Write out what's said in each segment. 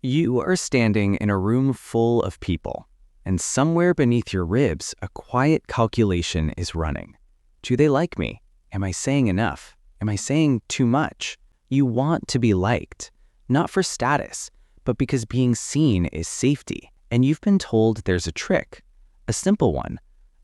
You are standing in a room full of people, and somewhere beneath your ribs, a quiet calculation is running. Do they like me? Am I saying enough? Am I saying too much? You want to be liked, not for status, but because being seen is safety. And you've been told there's a trick, a simple one,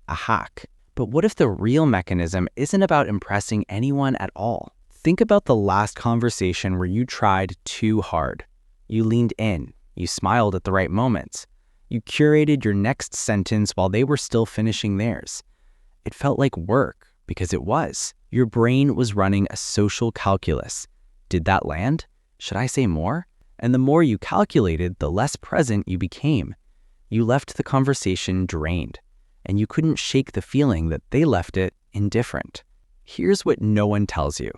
a hack. But what if the real mechanism isn't about impressing anyone at all? Think about the last conversation where you tried too hard. You leaned in, you smiled at the right moments. You curated your next sentence while they were still finishing theirs. It felt like work because it was. Your brain was running a social calculus. Did that land? Should I say more? And the more you calculated, the less present you became. You left the conversation drained, and you couldn't shake the feeling that they left it indifferent. Here's what no one tells you.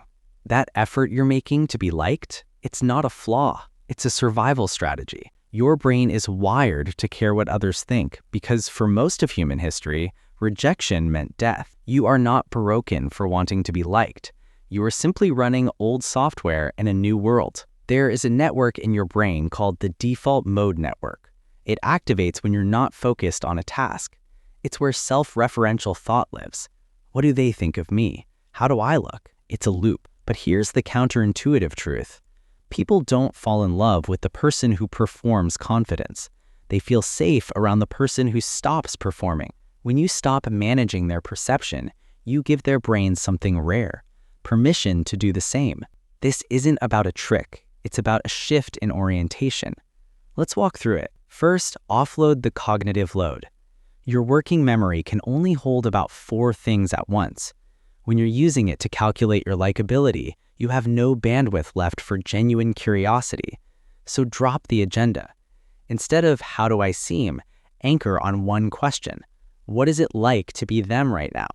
That effort you're making to be liked, it's not a flaw. It's a survival strategy. Your brain is wired to care what others think because for most of human history, rejection meant death. You are not broken for wanting to be liked. You are simply running old software in a new world. There is a network in your brain called the default mode network. It activates when you're not focused on a task. It's where self-referential thought lives. What do they think of me? How do I look? It's a loop. But here's the counterintuitive truth. People don't fall in love with the person who performs confidence. They feel safe around the person who stops performing. When you stop managing their perception, you give their brain something rare, permission to do the same. This isn't about a trick. It's about a shift in orientation. Let's walk through it. First, offload the cognitive load. Your working memory can only hold about 4 things at once. When you're using it to calculate your likability, you have no bandwidth left for genuine curiosity. So drop the agenda. Instead of how do I seem, anchor on one question. What is it like to be them right now?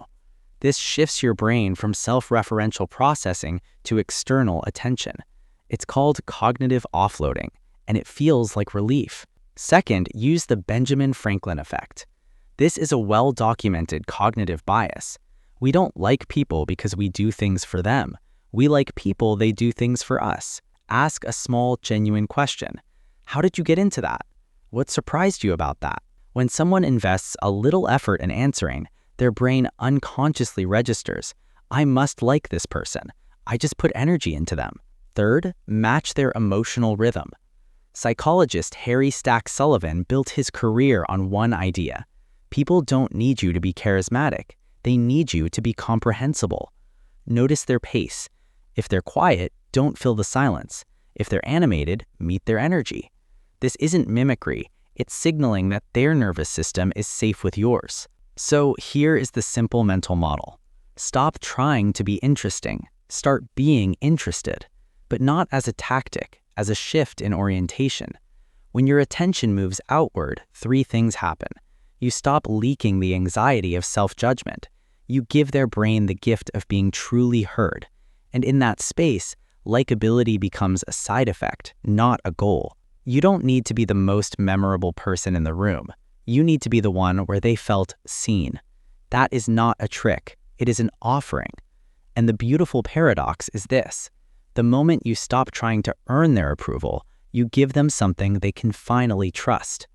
This shifts your brain from self-referential processing to external attention. It's called cognitive offloading, and it feels like relief. Second, use the Benjamin Franklin effect. This is a well-documented cognitive bias. We don't like people because we do things for them. We like people, they do things for us. Ask a small, genuine question. How did you get into that? What surprised you about that? When someone invests a little effort in answering, their brain unconsciously registers, I must like this person. I just put energy into them. Third, match their emotional rhythm. Psychologist Harry Stack Sullivan built his career on one idea. People don't need you to be charismatic. They need you to be comprehensible. Notice their pace. If they're quiet, don't fill the silence. If they're animated, meet their energy. This isn't mimicry. It's signaling that their nervous system is safe with yours. So here is the simple mental model. Stop trying to be interesting. Start being interested. But not as a tactic, as a shift in orientation. When your attention moves outward, 3 things happen. You stop leaking the anxiety of self-judgment. You give their brain the gift of being truly heard. And in that space, likability becomes a side effect, not a goal. You don't need to be the most memorable person in the room. You need to be the one where they felt seen. That is not a trick. It is an offering. And the beautiful paradox is this. The moment you stop trying to earn their approval, you give them something they can finally trust.